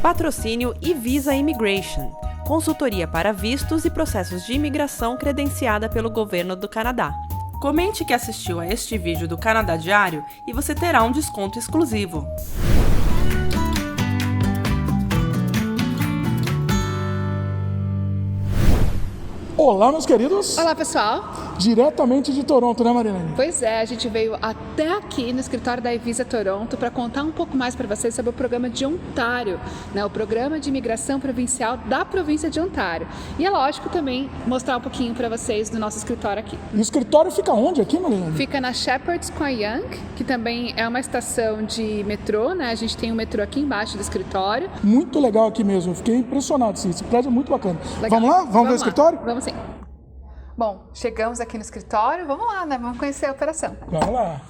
Patrocínio eVisa Immigration, consultoria para vistos e processos de imigração credenciada pelo governo do Canadá. Comente que assistiu a este vídeo do Canadá Diário e você terá um desconto exclusivo. Olá, meus queridos! Olá, pessoal! Diretamente de Toronto, né, Marilene? Pois é, a gente veio até aqui no escritório da eVisa Toronto para contar um pouco mais para vocês sobre o programa de Ontário, né? O programa de imigração provincial da província de Ontário. E é lógico também mostrar um pouquinho para vocês do nosso escritório aqui. E o escritório fica onde aqui, Marilene? Fica na Sheppard Square Yonge, que também é uma estação de metrô, né? A gente tem um metrô aqui embaixo do escritório. Muito legal aqui mesmo, eu fiquei impressionado, sim. Esse prédio é muito bacana. Legal. Vamos lá? Vamos ver o escritório? Vamos sim. Bom, chegamos aqui no escritório, vamos lá, né? Vamos conhecer a operação. Vamos lá.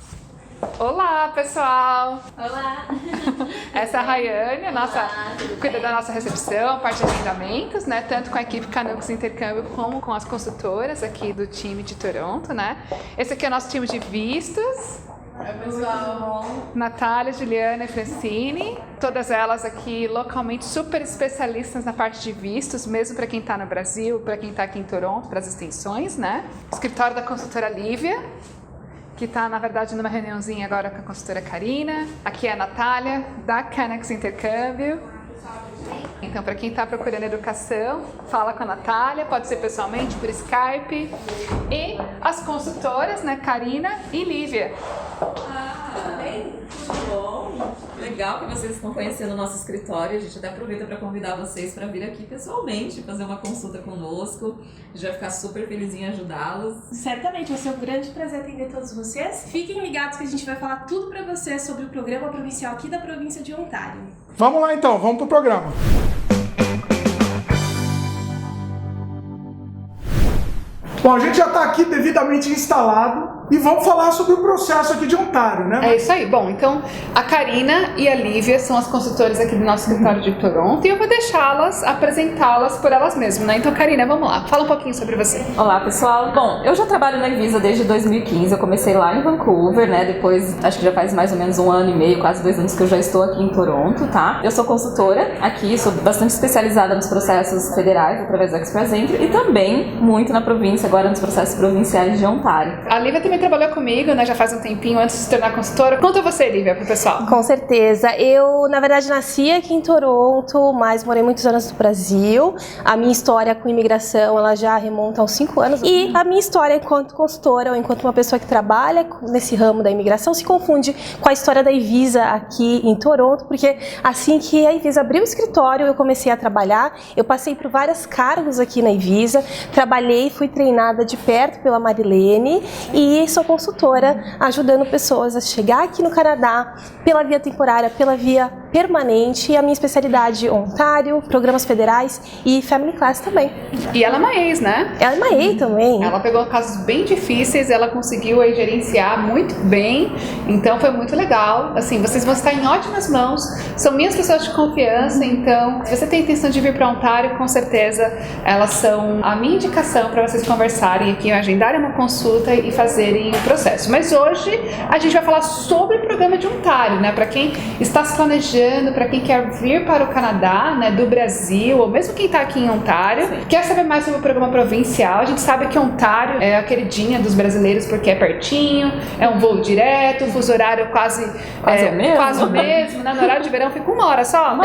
Olá, pessoal! Olá! Essa é a Rayane, a nossa, cuida da nossa recepção, parte de agendamentos, né? Tanto com a equipe Canucks Intercâmbio como com as consultoras aqui do time de Toronto, né? Esse aqui é o nosso time de vistos. Oi, pessoal! Natália, Juliana e Francine, todas elas aqui localmente super especialistas na parte de vistos, mesmo para quem está no Brasil, para quem está aqui em Toronto, para as extensões, né? Escritório da consultora Lívia, que está, na verdade, numa reuniãozinha agora com a consultora Karina. Aqui é a Natália, da Canucks Intercâmbio. Então, para quem está procurando educação, fala com a Natália, pode ser pessoalmente, por Skype. E as consultoras, né, Karina e Lívia. Bem, tudo bom? Legal que vocês estão conhecendo o nosso escritório. A gente até aproveita para convidar vocês para vir aqui pessoalmente, fazer uma consulta conosco. A gente vai ficar super feliz em ajudá-los. Certamente, vai ser um grande prazer atender todos vocês. Fiquem ligados que a gente vai falar tudo para vocês sobre o programa provincial aqui da província de Ontário. Vamos lá então, vamos pro programa. Bom, a gente já está aqui devidamente instalado e vamos falar sobre o processo aqui de Ontário, né? É isso aí. Bom, então a Karina e a Lívia são as consultoras aqui do nosso escritório de Toronto e eu vou deixá-las apresentá-las por elas mesmas, né? Então, Karina, vamos lá. Fala um pouquinho sobre você. Olá, pessoal. Bom, eu já trabalho na eVisa desde 2015. Eu comecei lá em Vancouver, né? Depois, acho que já faz mais ou menos 1 ano e meio, quase 2 anos que eu já estou aqui em Toronto, tá? Eu sou consultora aqui, sou bastante especializada nos processos federais através do Express Entry e também muito na província, agora nos processos provinciais de Ontário. A Lívia também trabalhou comigo, né? Já faz um tempinho antes de se tornar consultora. Conta você, Lívia, pro pessoal. Com certeza. Eu, na verdade, nasci aqui em Toronto, mas morei muitos anos no Brasil. A minha história com imigração, ela já remonta aos 5 anos. E a minha história enquanto consultora, ou enquanto uma pessoa que trabalha nesse ramo da imigração, se confunde com a história da eVisa aqui em Toronto, porque assim que a eVisa abriu o escritório, eu comecei a trabalhar. Eu passei por vários cargos aqui na eVisa, trabalhei, fui treinada de perto pela Marilene e sou consultora ajudando pessoas a chegar aqui no Canadá pela via temporária, pela via permanente, e a minha especialidade Ontário, programas federais e Family Class também. E ela é uma ex, né? Ela é uma EI também. Ela pegou casos bem difíceis, ela conseguiu aí gerenciar muito bem, então foi muito legal. Assim, vocês vão estar em ótimas mãos, são minhas pessoas de confiança, então se você tem intenção de vir para Ontário, com certeza elas são a minha indicação para vocês conversarem aqui, agendarem uma consulta e fazerem o processo. Mas hoje a gente vai falar sobre o programa de Ontário, né? Para quem está se planejando, para quem quer vir para o Canadá, né, do Brasil, ou mesmo quem está aqui em Ontário, quer saber mais sobre o programa provincial. A gente sabe que Ontário é a queridinha dos brasileiros porque é pertinho, é um voo direto, o fuso horário quase o mesmo, né? No horário de verão fica 1 hora só.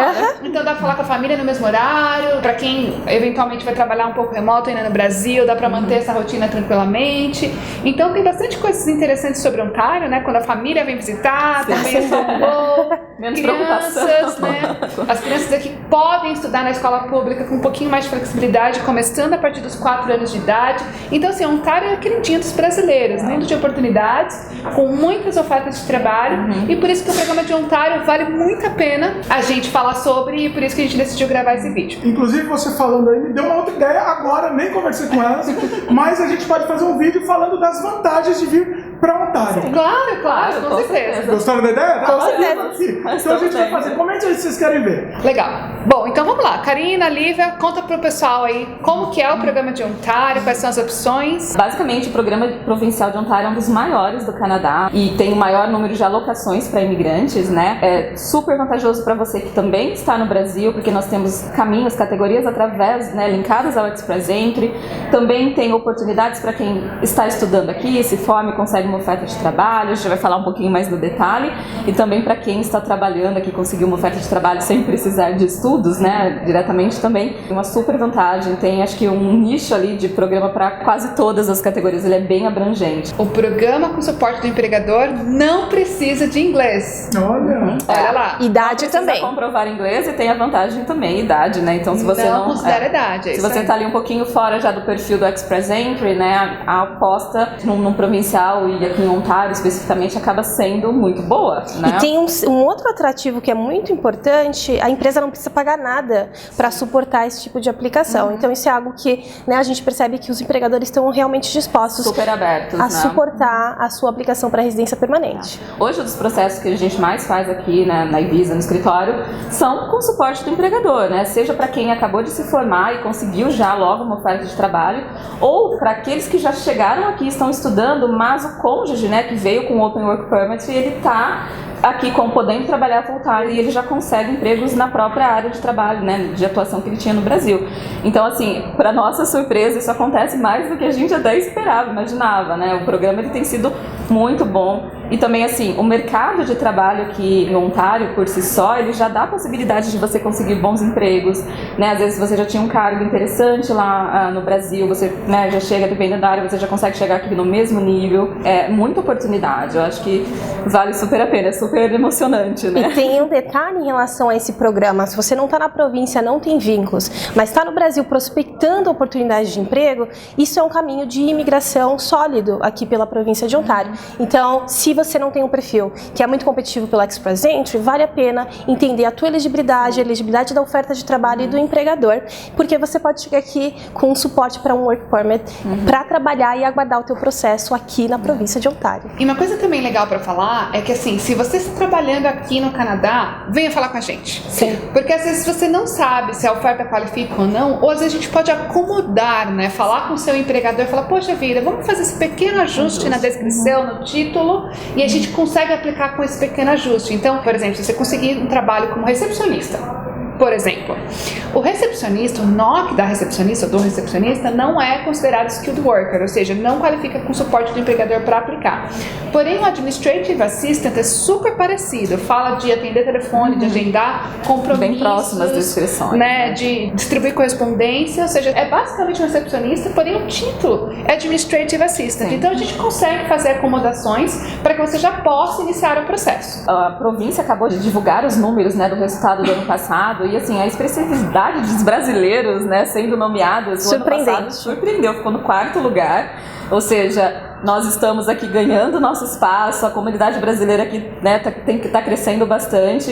Então dá para falar com a família no mesmo horário. Para quem eventualmente vai trabalhar um pouco remoto ainda no Brasil, dá para manter essa rotina tranquilamente. Então tem bastante coisas interessantes sobre Ontário, né? Quando a família vem visitar, também é só um voo. Menos crianças, né? As crianças aqui podem estudar na escola pública com um pouquinho mais de flexibilidade, começando a partir dos 4 anos de idade. Então, assim, Ontário é a queridinha dos brasileiros, mundo de oportunidades, com muitas ofertas de trabalho, e por isso que o programa de Ontário vale muito a pena a gente falar sobre, e por isso que a gente decidiu gravar esse vídeo. Inclusive, você falando aí, me deu uma outra ideia agora, nem conversei com elas, mas a gente pode fazer um vídeo falando das vantagens de vir para Ontário. Claro, com certeza. Gostaram da ideia? Com certeza. Então a gente vai fazer. Comente aí se vocês querem ver. Legal. Bom, então vamos lá. Karina, Lívia, conta pro pessoal aí como que é o programa de Ontário, quais são as opções. Basicamente, o programa provincial de Ontário é um dos maiores do Canadá e tem o maior número de alocações para imigrantes, né? É super vantajoso para você que também está no Brasil, porque nós temos caminhos, categorias através, né, linkadas ao Express Entry. Também tem oportunidades para quem está estudando aqui, se forma e consegue uma oferta de trabalho. A gente vai falar um pouquinho mais no detalhe. E também para quem está trabalhando aqui, conseguiu uma oferta de trabalho sem precisar de estudos, né, diretamente também. Uma super vantagem, tem acho que um nicho ali de programa para quase todas as categorias, ele é bem abrangente. O programa com suporte do empregador não precisa de inglês. Olha lá. Idade também. Comprovar inglês e tem a vantagem também, idade, né? Então se você não considera idade. Se você está ali um pouquinho fora já do perfil do Express Entry, né, a aposta num provincial e aqui em Ontário especificamente acaba sendo muito boa, né? E tem um outro atrativo que é muito importante, a empresa não precisa pagar nada para suportar esse tipo de aplicação. Então isso é algo que, né, a gente percebe que os empregadores estão realmente dispostos super abertos, a né, suportar a sua aplicação para residência permanente. Hoje os processos que a gente mais faz aqui, né, na Ivisa, no escritório, são com suporte do empregador, né? Seja para quem acabou de se formar e conseguiu já logo uma oferta de trabalho, ou para aqueles que já chegaram aqui e estão estudando, mas o cônjuge, né, que veio com o Open Work Permit e ele está aqui podendo trabalhar full time e ele já consegue empregos na própria área de trabalho, né, de atuação que ele tinha no Brasil. Então, assim, para nossa surpresa, isso acontece mais do que a gente até esperava, imaginava, né? O programa ele tem sido muito bom e também, assim, o mercado de trabalho aqui em Ontário, por si só, ele já dá a possibilidade de você conseguir bons empregos, né? Às vezes você já tinha um cargo interessante lá no Brasil, você, né, já chega, dependendo da área, você já consegue chegar aqui no mesmo nível. É muita oportunidade, eu acho que vale super a pena, é super emocionante, né? E tem um detalhe em relação a esse programa, se você não está na província, não tem vínculos, mas está no Brasil prospectando oportunidades de emprego, isso é um caminho de imigração sólido aqui pela província de Ontário. Então, se você não tem um perfil que é muito competitivo pelo Express Entry, vale a pena entender a tua elegibilidade, a elegibilidade da oferta de trabalho e do empregador, porque você pode chegar aqui com um suporte para um Work Permit para trabalhar e aguardar o teu processo aqui na província de Ontário. E uma coisa também legal para falar é que, assim, se você está trabalhando aqui no Canadá, venha falar com a gente. Sim. Porque às vezes você não sabe se a oferta qualifica ou não, ou às vezes a gente pode acomodar, né? Falar com o seu empregador e falar, poxa vida, vamos fazer esse pequeno ajuste na descrição, no título, e a gente consegue aplicar com esse pequeno ajuste. Então, por exemplo, se você conseguir um trabalho como recepcionista, por exemplo, o recepcionista, o NOC da recepcionista, do recepcionista, não é considerado skilled worker, ou seja, não qualifica com suporte do empregador para aplicar. Porém, o administrative assistant é super parecido, fala de atender telefone, de agendar compromissos, bem próximas descrições, né, de distribuir correspondência, ou seja, é basicamente um recepcionista, porém o título é administrative assistant. Sim. Então a gente consegue fazer acomodações para que você já possa iniciar o processo. A província acabou de divulgar os números, né, do resultado do ano passado. E assim, a expressividade dos brasileiros, né, sendo nomeados o ano passado surpreendeu, ficou no 4º lugar, ou seja, nós estamos aqui ganhando nosso espaço, a comunidade brasileira aqui, né, tá crescendo bastante.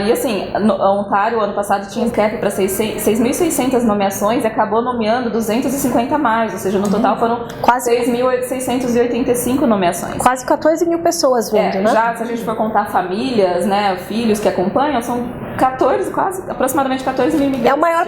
E assim, Ontário, ano passado, tinha um cap para 6.600 nomeações e acabou nomeando 250 a mais, ou seja, no total foram quase 6.685 nomeações. Quase 14 mil pessoas vindo, né? Já, se a gente for contar famílias, né, filhos que acompanham, são 14, quase, aproximadamente 14 mil imigrantes. É o maior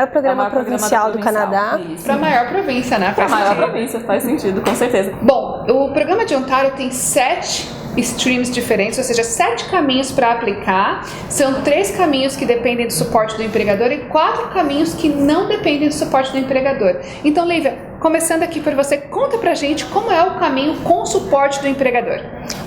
programa provincial do Canadá. Para a maior província, né? Para a maior província, faz sentido, com certeza. Bom, o programa de Ontário tem 7 streams diferentes, ou seja, 7 caminhos para aplicar. São 3 caminhos que dependem do suporte do empregador e 4 caminhos que não dependem do suporte do empregador. Então, Lívia, começando aqui por você, conta pra gente como é o caminho com o suporte do empregador.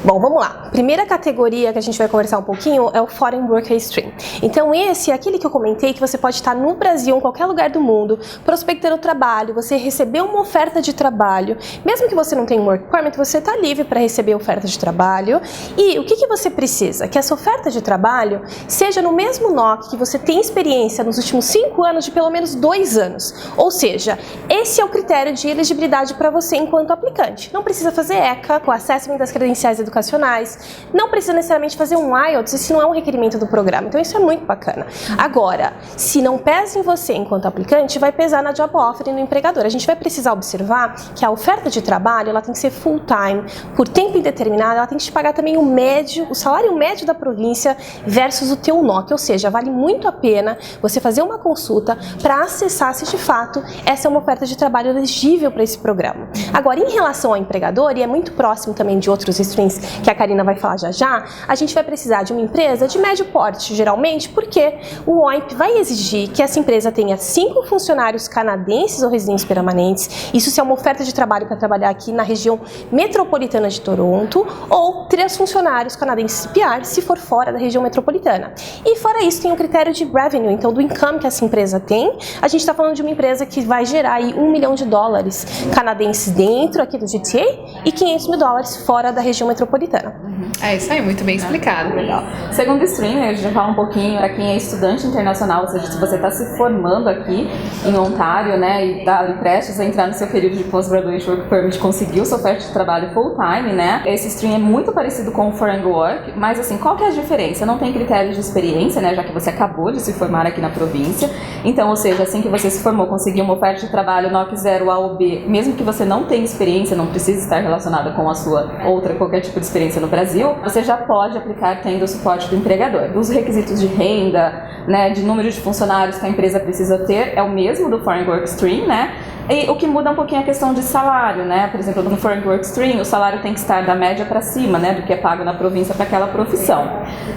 Bom, vamos lá. Primeira categoria que a gente vai conversar um pouquinho é o Foreign Worker Stream. Então esse é aquele que eu comentei que você pode estar no Brasil, em qualquer lugar do mundo, prospectando trabalho, você recebeu uma oferta de trabalho, mesmo que você não tenha um Work Permit, você está livre para receber oferta de trabalho. E o que você precisa? Que essa oferta de trabalho seja no mesmo NOC que você tem experiência nos últimos 5 anos de pelo menos 2 anos. Ou seja, esse é o critério de elegibilidade para você enquanto aplicante. Não precisa fazer ECA, com assessment das credenciais educacionais educacionais. Não precisa necessariamente fazer um IELTS, esse não é um requerimento do programa. Então isso é muito bacana. Agora, se não pesa em você enquanto aplicante, vai pesar na job offer e no empregador. A gente vai precisar observar que a oferta de trabalho, ela tem que ser full time, por tempo indeterminado, ela tem que te pagar também o salário médio da província versus o teu NOC, ou seja, vale muito a pena você fazer uma consulta para acessar se de fato essa é uma oferta de trabalho elegível para esse programa. Agora, em relação ao empregador, e é muito próximo também de outros streams que a Karina vai falar já, a gente vai precisar de uma empresa de médio porte, geralmente, porque o OIMP vai exigir que essa empresa tenha 5 funcionários canadenses ou residentes permanentes, isso se é uma oferta de trabalho para trabalhar aqui na região metropolitana de Toronto, ou 3 funcionários canadenses PR, se for fora da região metropolitana. E fora isso, tem um critério de revenue, então do income que essa empresa tem, a gente está falando de uma empresa que vai gerar aí $1 milhão canadenses dentro aqui do GTA e $500 mil fora da região metropolitana. É isso aí, muito bem explicado. Legal. Segundo stream, a gente vai falar um pouquinho para quem é estudante internacional, ou seja, se você está se formando aqui em Ontário, né, e está prestes a entrar no seu período de Post-Graduation Work Permit, conseguiu sua oferta de trabalho full-time, né, esse stream é muito parecido com o Foreign Work, mas assim, qual que é a diferença? Não tem critérios de experiência, né, já que você acabou de se formar aqui na província, então, ou seja, assim que você se formou, conseguiu uma oferta de trabalho NOC 0 A ou B, mesmo que você não tenha experiência, não precisa estar relacionada com a sua qualquer tipo de experiência no Brasil, você já pode aplicar tendo o suporte do empregador. Dos requisitos de renda, né, de número de funcionários que a empresa precisa ter, é o mesmo do Foreign Work Stream, né? E o que muda um pouquinho é a questão de salário, né? Por exemplo, no Foreign Work Stream, o salário tem que estar da média para cima, né, do que é pago na província para aquela profissão.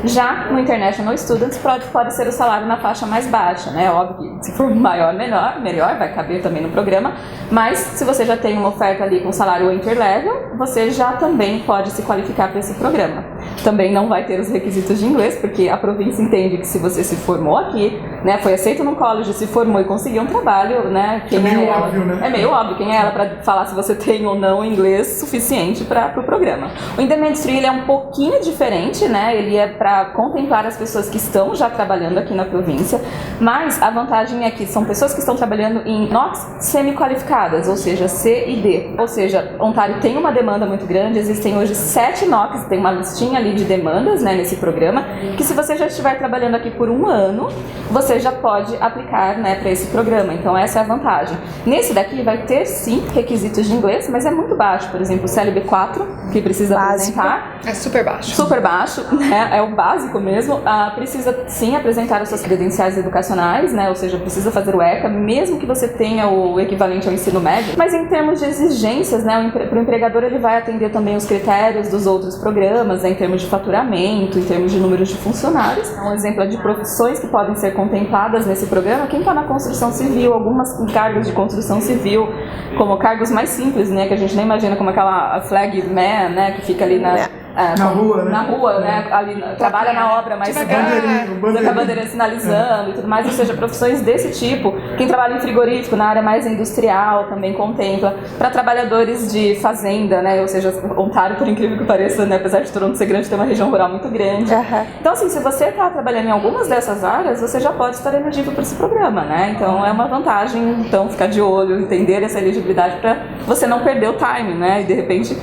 Já no International Students, pode ser o salário na faixa mais baixa, né? Óbvio que se for maior, melhor, vai caber também no programa, mas se você já tem uma oferta ali com salário interlevel, você já também pode se qualificar para esse programa. Também não vai ter os requisitos de inglês, porque a província entende que se você se formou aqui, né, foi aceito no college, se formou e conseguiu um trabalho, né, quem é ela? Óbvio, né? É meio óbvio quem é ela para falar se você tem ou não inglês suficiente para o programa. O In-Demand Stream ele é um pouquinho diferente, né, ele é para contemplar as pessoas que estão já trabalhando aqui na província, mas a vantagem é que são pessoas que estão trabalhando em NOCs semi-qualificadas, ou seja, C e D. Ou seja, Ontário tem uma demanda muito grande, existem hoje 7 NOCs, tem uma listinha ali de demandas, né, nesse programa, que se você já estiver trabalhando aqui por 1 ano, você já pode aplicar, né, para esse programa. Então essa é a vantagem. Nesse daqui vai ter sim requisitos de inglês, mas é muito baixo. Por exemplo, o CLB4, que precisa apresentar. É super baixo. Super baixo, né? É o básico mesmo. Precisa sim apresentar as suas credenciais educacionais, né? Ou seja, precisa fazer o ECA, mesmo que você tenha o equivalente ao ensino médio. Mas em termos de exigências, né, para o empregador ele vai atender também os critérios dos outros programas, né, em termos de faturamento, em termos de números de funcionários. Um exemplo é de profissões que podem ser contempladas nesse programa. Quem está na construção civil, algumas cargos de construção civil, como cargos mais simples, né, que a gente nem imagina, como aquela flag man, né, que fica ali na rua, né? Na rua, né? Ali, trabalha na obra, mas a bandeirinha sinalizando e tudo mais, ou seja, profissões desse tipo. Quem trabalha em frigorífico, na área mais industrial, também contempla. Para trabalhadores de fazenda, né? Ou seja, Ontário, por incrível que pareça, né? Apesar de Toronto ser grande, tem uma região rural muito grande. Então, assim, se você está trabalhando em algumas dessas áreas, você já pode estar elegível para esse programa, né? Então, é uma vantagem, então, ficar de olho, entender essa elegibilidade para você não perder o time, né? E, de repente,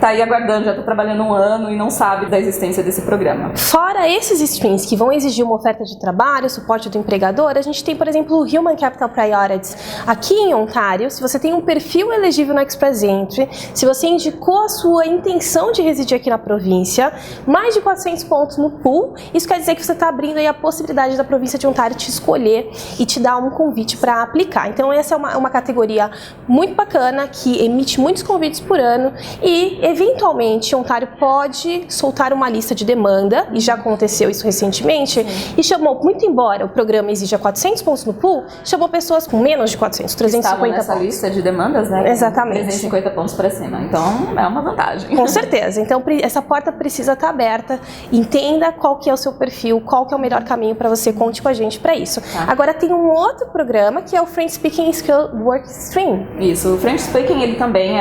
tá aí aguardando, já está trabalhando 1 ano e não sabe da existência desse programa. Fora esses streams que vão exigir uma oferta de trabalho, suporte do empregador, a gente tem, por exemplo, o Human Capital Priorities. Aqui em Ontário, se você tem um perfil elegível no Express Entry, se você indicou a sua intenção de residir aqui na província, mais de 400 pontos no pool, isso quer dizer que você está abrindo aí a possibilidade da província de Ontário te escolher e te dar um convite para aplicar. Então essa é uma categoria muito bacana, que emite muitos convites por ano e, eventualmente, Ontário pode soltar uma lista de demanda, e já aconteceu isso recentemente, e chamou, muito embora o programa exija 400 pontos no pool, chamou pessoas com menos de 400, 350 nessa pontos. Lista de demandas, né? Exatamente. 350 pontos para cima. Então, é uma vantagem. Com certeza. Então, essa porta precisa estar aberta. Entenda qual que é o seu perfil, qual que é o melhor caminho para você, conte com a gente para isso. Agora, tem um outro programa que é o French Speaking Skill Work Stream. Isso. O French Speaking, ele também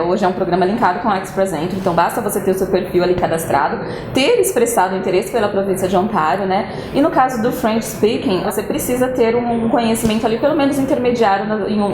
hoje é um programa linkado com o Express Entry, então basta você ter o seu perfil ali cadastrado, ter expressado interesse pela província de Ontário, né? E no caso do French Speaking, você precisa ter um conhecimento ali, pelo menos intermediário,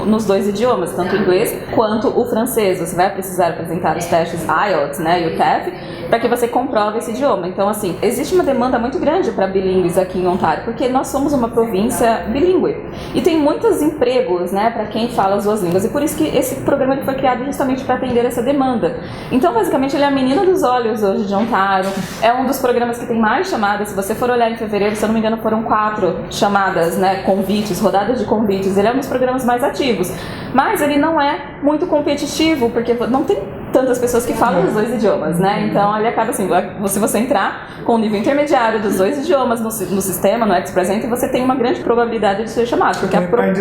nos dois idiomas, tanto o inglês quanto o francês. Você vai precisar apresentar os testes IELTS, né, e o TEF, para que você comprove esse idioma. Então, assim, existe uma demanda muito grande para bilíngues aqui em Ontário, porque nós somos uma província bilíngue. E tem muitos empregos, né, para quem fala as duas línguas. E por isso que esse programa ele foi criado justamente para atender essa demanda. Então, basicamente, ele é a menina dos olhos hoje de Ontário. É um dos programas que tem mais chamadas. Se você for olhar em fevereiro, se eu não me engano, foram 4 chamadas, né, convites, rodadas de convites. Ele é um dos programas mais ativos. Mas ele não é muito competitivo, porque não tem tantas pessoas que falam os dois idiomas, né? Então ele acaba assim, se você entrar com o nível intermediário dos dois idiomas no sistema, no Express Entry, você tem uma grande probabilidade de ser chamado, porque a procura,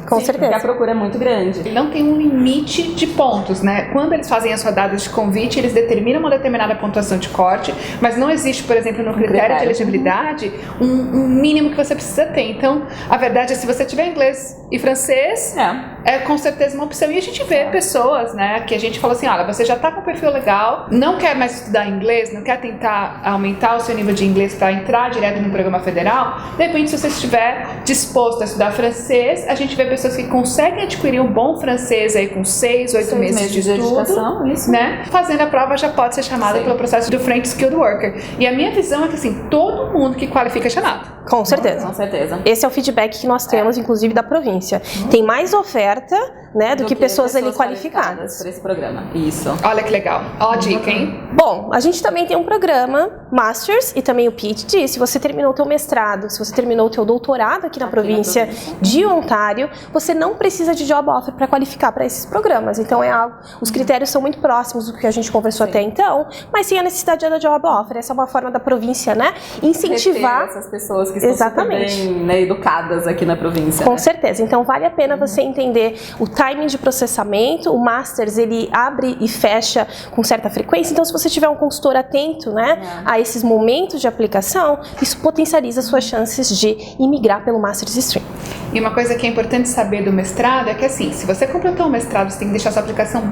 com certeza, porque a procura é muito grande. Ele não tem um limite de pontos, né? Quando eles fazem as rodadas de convite, eles determinam uma determinada pontuação de corte, mas não existe, por exemplo, no critério de elegibilidade, um mínimo que você precisa ter. Então, a verdade é, se você tiver inglês e francês, é com certeza uma opção. E a gente vê pessoas, né, que a gente fala assim, olha, você já está com um perfil legal, não quer mais estudar inglês, não quer tentar aumentar o seu nível de inglês para entrar direto no programa federal, de repente, se você estiver disposto a estudar francês, a gente vê pessoas que conseguem adquirir um bom francês aí com 6, 8 meses de estudo, isso, né? Fazendo a prova já pode ser chamada pelo processo do French Skilled Worker. E a minha visão é que assim, todo mundo que qualifica é chamado. Com certeza. Com certeza. Esse é o feedback que nós temos, inclusive, da província. Tem mais oferta, né, do que pessoas ali qualificadas para esse programa. Isso. Olha que legal. Ó a dica, hein? Bom, a gente também tem um programa Masters e também o PhD. Se você terminou o teu mestrado, se você terminou o teu doutorado aqui na província de Ontário, você não precisa de job offer para qualificar para esses programas. Então é algo, os critérios são muito próximos do que a gente conversou até então, mas sem a necessidade da job offer. Essa é uma forma da província, né, incentivar essas pessoas que estão super bem, né, educadas aqui na província. Com certeza. Então vale a pena você entender o timing de processamento. O Masters, ele abre e fecha com certa frequência. Então se você tiver um consultor atento, né, a esses momentos de aplicação, isso potencializa suas chances de imigrar pelo Masters Stream. E uma coisa que é importante saber do mestrado é que assim, se você completou o mestrado, você tem que deixar sua aplicação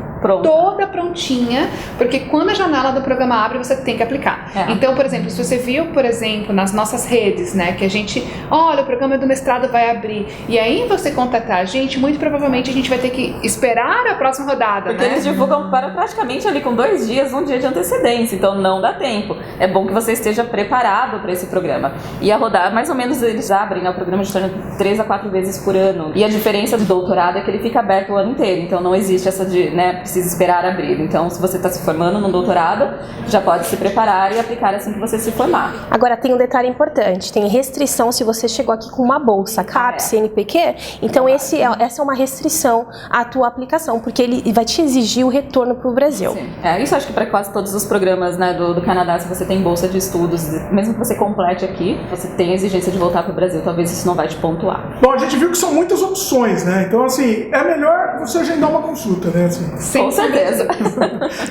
toda prontinha, porque quando a janela do programa abre, você tem que aplicar. Então, por exemplo, se você viu, por exemplo, nas nossas redes, né, que a gente, olha, o programa do mestrado vai abrir, e aí você contatar a gente, muito provavelmente a gente vai ter que esperar a próxima rodada, porque eles divulgam para praticamente ali com 2 dias, 1 dia de antecedência, então não dá tempo. É bom que você esteja preparado para esse programa. E a rodada, mais ou menos, eles abrem, né, o programa de 3 a 4 vezes por ano. E a diferença do doutorado é que ele fica aberto o ano inteiro, então não existe essa de, né, precisa esperar abrir. Então, se você está se formando no doutorado, já pode se preparar e aplicar assim que você se formar. Agora, tem um detalhe importante, tem restrição se você chegou aqui com uma bolsa CAPES, CNPq, então essa é uma restrição à tua aplicação, porque ele vai te exigir o retorno para o Brasil. Sim. Isso acho que para quase todos os programas, né, do Canadá, se você tem bolsa de estudos, mesmo que você complete aqui, você tem a exigência de voltar para o Brasil, talvez isso não vai te pontuar. Bom, a gente viu que são muitas opções, né? Então, assim, é melhor você agendar uma consulta, né? Assim. Com certeza.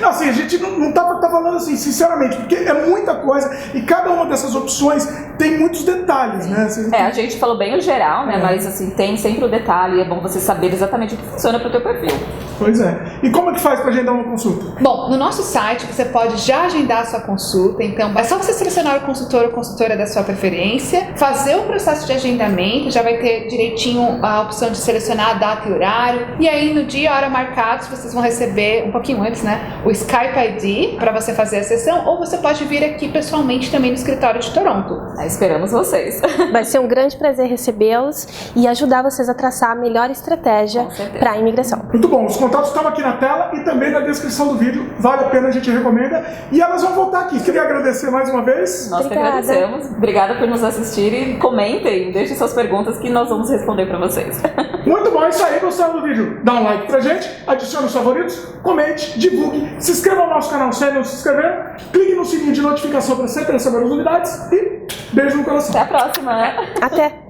Não, assim, a gente não tá falando assim, sinceramente, porque é muita coisa e cada uma dessas opções tem muitos detalhes, né? Assim, a gente falou bem o geral, né? Mas, assim, tem sempre o detalhe, é bom você saber exatamente o que funciona para o teu perfil. Pois é. E como é que faz para agendar uma consulta? Bom, no nosso site você pode já agendar a sua consulta, então é só você selecionar o consultor ou consultora da sua preferência, fazer o processo de agendamento, já vai ter direitinho a opção de selecionar a data e horário, e aí no dia e hora marcados vocês vão receber, um pouquinho antes, né, o Skype ID para você fazer a sessão, ou você pode vir aqui pessoalmente também no escritório de Toronto. Esperamos vocês. Vai ser um grande prazer recebê-los e ajudar vocês a traçar a melhor estratégia para a imigração. Muito bom, os contatos estão aqui na tela e também na descrição do vídeo, vale a pena, a gente recomenda, e elas vão voltar aqui. Queria agradecer mais uma vez. Nós que agradecemos, obrigada por nos assistir e comentem, deixem suas perguntas que nós vamos responder para vocês. Muito bom, é isso aí, gostaram do vídeo? Dá um like pra gente, adicione os favoritos, comente, divulgue, se inscreva no nosso canal se não se inscreveram, clique no sininho de notificação para sempre receber as novidades e beijo no coração. Até a próxima, né? Até!